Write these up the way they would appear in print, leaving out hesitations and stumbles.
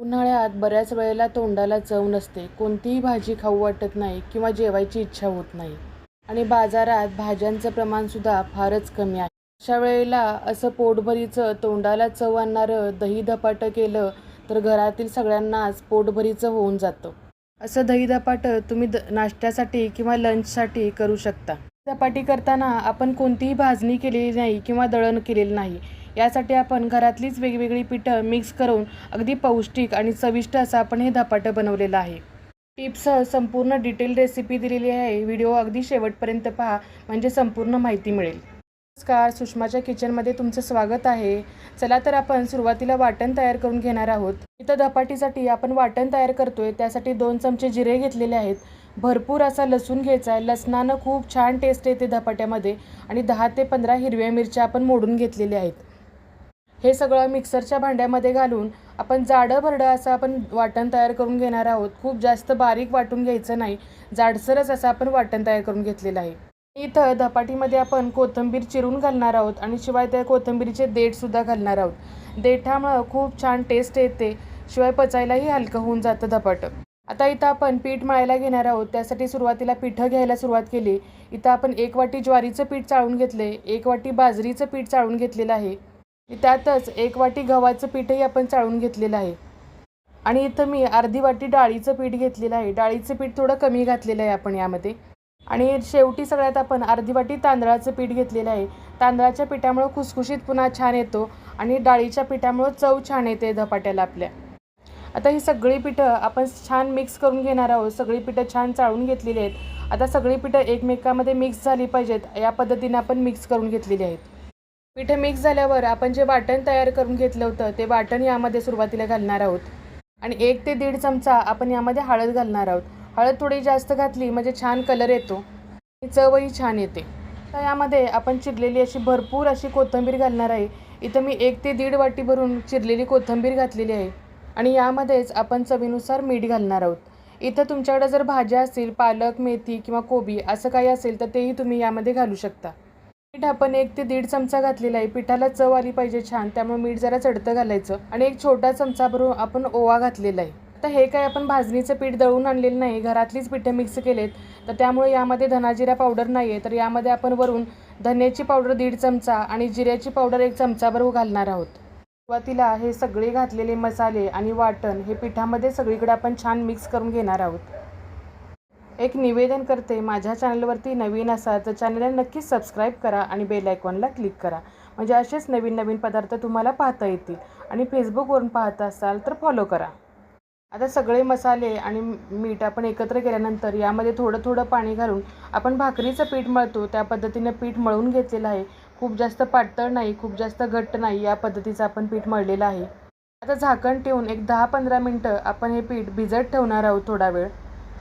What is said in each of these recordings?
उन्हाळ्यात बऱ्याच वेळेला तोंडाला चव नसते, कोणतीही भाजी खाऊ वाटत नाही किंवा जेवायची इच्छा होत नाही आणि बाजारात भाज्यांचं प्रमाणसुद्धा फारच कमी आहे. अशा वेळेला असं पोटभरीचं तोंडाला चव आणणारं दही धपाटं केलं तर घरातील सगळ्यांनाच पोटभरीचं होऊन जातं. असं दही धपाटं तुम्ही नाश्त्यासाठी किंवा लंचसाठी करू शकता. धपाटी करताना आपण कोणतीही भाजणी केलेली नाही किंवा दळण केलेलं नाही. यासाठी आपण घरातलीच वेगवेगळी पिठं मिक्स करून अगदी पौष्टिक आणि चविष्ट असं आपण हे धपाटं बनवलेलं आहे. टिप्ससह संपूर्ण डिटेल रेसिपी दिलेली आहे. व्हिडिओ अगदी शेवटपर्यंत पहा म्हणजे संपूर्ण माहिती मिळेल. नमस्कार, सुषमाच्या किचनमध्ये तुमचं स्वागत आहे. चला तर आपण सुरुवातीला वाटण तयार करून घेणार आहोत. इथं धपाटीसाठी आपण वाटण तयार करतोय. त्यासाठी 2 चमचे जिरे घेतलेले आहेत. भरपूर असा लसूण घ्यायचा आहे. लसणानं खूप छान टेस्ट येते धपाट्यामध्ये आणि 10 ते 15 हिरव्या मिरच्या आपण मोडून घेतलेल्या आहेत. हे सगळं मिक्सरच्या भांड्यामध्ये घालून आपण जाडं भरडं असं आपण वाटण तयार करून घेणार आहोत. खूप जास्त बारीक वाटून घ्यायचं नाही, जाडसरच असं आपण वाटण तयार करून घेतलेलं आहे. इथं धपाटीमध्ये आपण कोथिंबीर चिरून घालणार आहोत आणि शिवाय त्या कोथिंबीरीचे देठसुद्धा घालणार आहोत. देठामुळं खूप छान टेस्ट येते, शिवाय पचायलाही हलकं होऊन जातं धपाटं. आता इथं आपण पीठ मळायला घेणार आहोत. त्यासाठी सुरुवातीला पिठं घ्यायला सुरुवात केली. इथं आपण 1 वाटी ज्वारीचं पीठ चाळून घेतले, 1 वाटी बाजरीचं पीठ चाळून घेतलेलं आहे. त्यातच 1 वाटी गव्हाचं पीठही आपण चाळून घेतलेलं आहे आणि इथं मी अर्धी वाटी डाळीचं पीठ घेतलेलं आहे. डाळीचं पीठ थोडं कमी घातलेलं आहे आपण यामध्ये. आणि शेवटी सगळ्यात आपण अर्धी वाटी तांदळाचं पीठ घेतलेलं आहे. तांदळाच्या पिठामुळं खुसखुशीत पुन्हा छान येतो आणि डाळीच्या पिठामुळं चव छान येते धपाट्याला आपल्या. आता ही सगळी पिठं आपण छान मिक्स करून घेणार आहोत. सगळी पिठं छान चाळून घेतलेली आहेत. आता सगळी पिठं एकमेकांमध्ये मिक्स झाली पाहिजेत, या पद्धतीने आपण मिक्स करून घेतलेली आहेत. पिठं मिक्स झाल्यावर आपण जे वाटण तयार करून घेतलं होतं ते वाटण यामध्ये सुरुवातीला घालणार आहोत आणि 1 ते 1.5 चमचा आपण यामध्ये हळद घालणार आहोत. हळद थोडी जास्त घातली म्हणजे छान कलर येतो आणि चवही छान येते. तर यामध्ये आपण चिरलेली अशी भरपूर अशी कोथिंबीर घालणार आहे. इथं मी 1 ते 1.5 वाटी भरून चिरलेली कोथिंबीर घातलेली आहे आणि यामध्येच आपण चवीनुसार मीठ घालणार आहोत. इथं तुमच्याकडे जर भाज्या असतील, पालक, मेथी किंवा कोबी असं काही असेल तर तेही तुम्ही यामध्ये घालू शकता. मीठ आपण 1 ते 1.5 चमचा घातलेला आहे. पिठाला चव आली पाहिजे छान, त्यामुळे मीठ जरा चढतं घालायचं आणि 1 छोटा चमचा भरून आपण ओवा घातलेला आहे. आता हे काय आपण भाजणीचं पीठ दळून आणलेलं नाही, घरातलीच पिठं मिक्स केलेत, तर त्यामुळे यामध्ये धनाजिरा पावडर नाही आहे. तर यामध्ये आपण वरून धन्याची पावडर 1.5 चमचा आणि जिऱ्याची पावडर 1 चमचाभर घालणार आहोत. सुरुवातीला हे सगळे घातलेले मसाले आणि वाटण हे पिठामध्ये सगळीकडे आपण छान मिक्स करून घेणार आहोत. एक निवेदन करते, माझ्या चॅनलवरती नवीन असाल तर चॅनलला नक्कीच सबस्क्राईब करा आणि बेल आयकॉनला क्लिक करा, म्हणजे असेच नवीन नवीन पदार्थ तुम्हाला पाहता येतील. आणि फेसबुकवरून पाहत असाल तर फॉलो करा. आता सगळे मसाले आणि मीठ आपण एकत्र केल्यानंतर यामध्ये थोडं थोडं पाणी घालून आपण भाकरीचं पीठ मळतो त्या पद्धतीने पीठ मळून घेतलेलं आहे. खूप जास्त पातळ नाही, खूप जास्त घट्ट नाही, या पद्धतीचं आपण पीठ मळलेलं आहे. आता झाकण ठेवून एक 10-15 मिनटं आपण हे पीठ भिजत ठेवणार आहोत थोडा वेळ.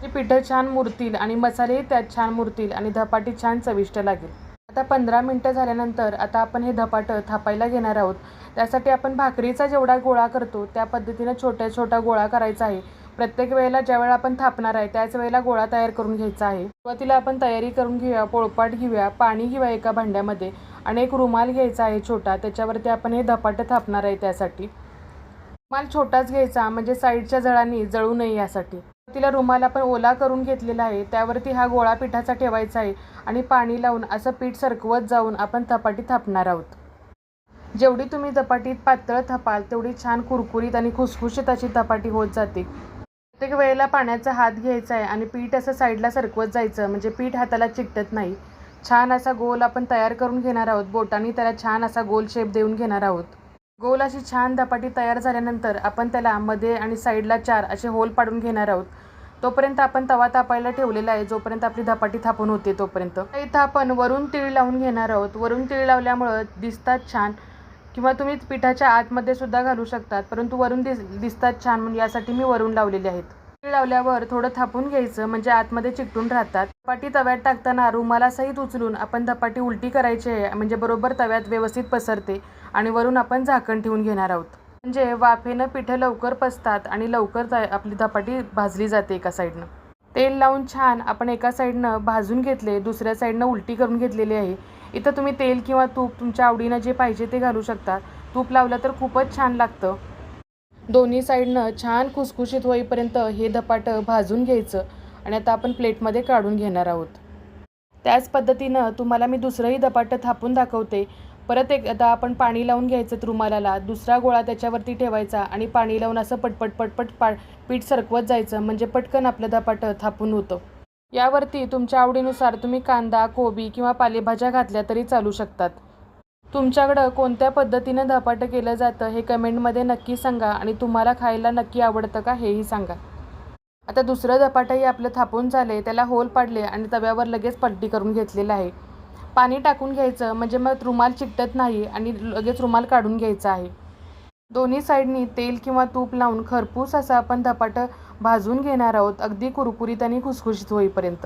ती पिठं छान मुरतील आणि मसालेही त्यात छान मुरतील आणि धपाटी छान चविष्ट लागेल. आता 15 मिनटं झाल्यानंतर आता आपण हे धपाटं थापायला घेणार आहोत. त्यासाठी आपण भाकरीचा जेवढा गोळा करतो त्या पद्धतीनं छोट्या छोटा गोळा करायचा आहे. प्रत्येक वेळेला ज्यावेळेला आपण थापणार आहे त्याच वेळेला गोळा तयार करून घ्यायचा आहे. सुरुवातीला आपण तयारी करून घेऊया. पोळपाट घेऊया, पाणी घेऊया एका भांड्यामध्ये आणि एक रुमाल घ्यायचा आहे छोटा, त्याच्यावरती आपण हे धपाटं थापणार आहे. त्यासाठी रुमाल छोटाच घ्यायचा म्हणजे साईडच्या जळांनी जळू नये यासाठी. तिला रुमाल आपण ओला करून घेतलेला आहे, त्यावरती हा गोळा पिठाचा ठेवायचा आहे आणि पाणी लावून असं पीठ सरकवत जाऊन आपण धपाटी थापणार आहोत. जेवढी तुम्ही धपाटी पातळ थापाल तेवढी छान कुरकुरीत आणि खुसखुशीत अशी धपाटी होत जाते. प्रत्येक वेळेला पाण्याचा हात घ्यायचा आहे आणि पीठ असं साईडला सरकवत जायचं म्हणजे पीठ हाताला चिकटत नाही. छान असा गोल आपण तयार करून घेणार आहोत. बोटांनी त्याला छान असा गोल शेप देऊन घेणार आहोत. गोल अशी छान धपाटी तयार झाल्यानंतर आपण त्याला मध्ये आणि साईडला 4 असे होल पाडून घेणार आहोत. तोपर्यंत आपण तवा तापायला ठेवलेला आहे, जोपर्यंत आपली धपाटी थापून होते तोपर्यंत. इथं आपण वरून तीळ लावून घेणार आहोत. वरून तीळ लावल्यामुळं दिसतात छान, किंवा तुम्ही पिठाच्या आतमध्ये सुद्धा घालू शकतात, परंतु वरून दिसतात छान म्हणून यासाठी मी वरून लावलेले आहेत. तीळ लावल्यावर थोडं थापून घ्यायचं म्हणजे आतमध्ये चिकटून राहतात. धपाटी तव्यात टाकताना रुमालासहित उचलून आपण धपाटी उलटी करायची आहे, म्हणजे बरोबर तव्यात व्यवस्थित पसरते आणि वरून आपण झाकण ठेवून घेणार आहोत. म्हणजे वाफेनं पिठं लवकर पचतात आणि लवकर आपली धपाटी भाजली जाते एका साईडनं. तेल लावून छान आपण एका साईडनं भाजून घेतले, दुसऱ्या साईडनं उलटी करून घेतलेली आहे. इथं तुम्ही तेल किंवा तूप तुमच्या आवडीनं जे पाहिजे ते घालू शकता. तूप लावलं तर खूपच छान लागतं. दोन्ही साईडनं छान खुसखुशीत होईपर्यंत हे धपाटं भाजून घ्यायचं आणि आता आपण प्लेटमध्ये काढून घेणार आहोत. त्याच पद्धतीनं तुम्हाला मी दुसरंही धपाटं थापून दाखवते. परत एकदा आपण पाणी लावून घ्यायचं रुमालाला, दुसरा गोळा त्याच्यावरती ठेवायचा आणि पाणी लावून असं पटपट पटपट पीठ सरकवत जायचं, म्हणजे पटकन आपलं धपाटं थापून होतं. यावरती तुमच्या आवडीनुसार तुम्ही कांदा, कोबी किंवा पालेभाज्या घातल्या तरी चालू शकतात. तुमच्याकडं कोणत्या पद्धतीनं धपाटं केलं जातं हे कमेंटमध्ये नक्की सांगा आणि तुम्हाला खायला नक्की आवडतं का हेही सांगा. आता दुसरं धपाटंही आपलं थापून झाले, त्याला होल पाडले आणि तव्यावर लगेच पलटी करून घेतलेलं आहे. पाणी टाकून घ्यायचं, म्हणजे मग रुमाल चिकटत नाही आणि लगेच रुमाल काढून घ्यायचा आहे. दोन्ही साईडनी तेल किंवा तूप लावून खरपूस असं आपण धपाटं भाजून घेणार आहोत, अगदी कुरकुरीत आणि खुसखुशीत होईपर्यंत.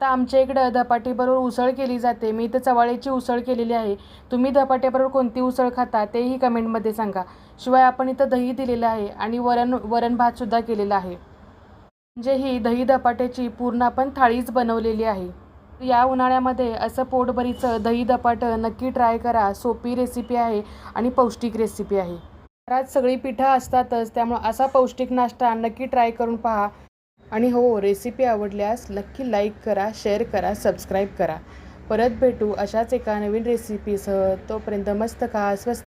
आता आमच्या इकडं धपाटीबरोबर उसळ केली जाते. मी इथं चवाळ्याची उसळ केलेली आहे. तुम्ही धपाट्याबरोबर कोणती उसळ खाता तेही कमेंटमध्ये सांगा. शिवाय आपण इथं दही दिलेलं आहे आणि वरण भातसुद्धा केलेला आहे. म्हणजे ही दही धपाट्याची पूर्ण आपण थाळीच बनवलेली आहे. या उन्हाळ्यामध्ये असं पोटभरीचं दही धपाटं नक्की ट्राय करा. सोपी रेसिपी आहे आणि पौष्टिक रेसिपी आहे. घरात सगळी पिठं असतातच, त्यामुळे असा पौष्टिक नाश्ता नक्की ट्राय करून पहा. आणि हो, रेसिपी आवडल्यास नक्की लाईक करा, शेअर करा, सबस्क्राईब करा. परत भेटू अशाच एका नवीन रेसिपीसह. तोपर्यंत मस्त खा, स्वस्त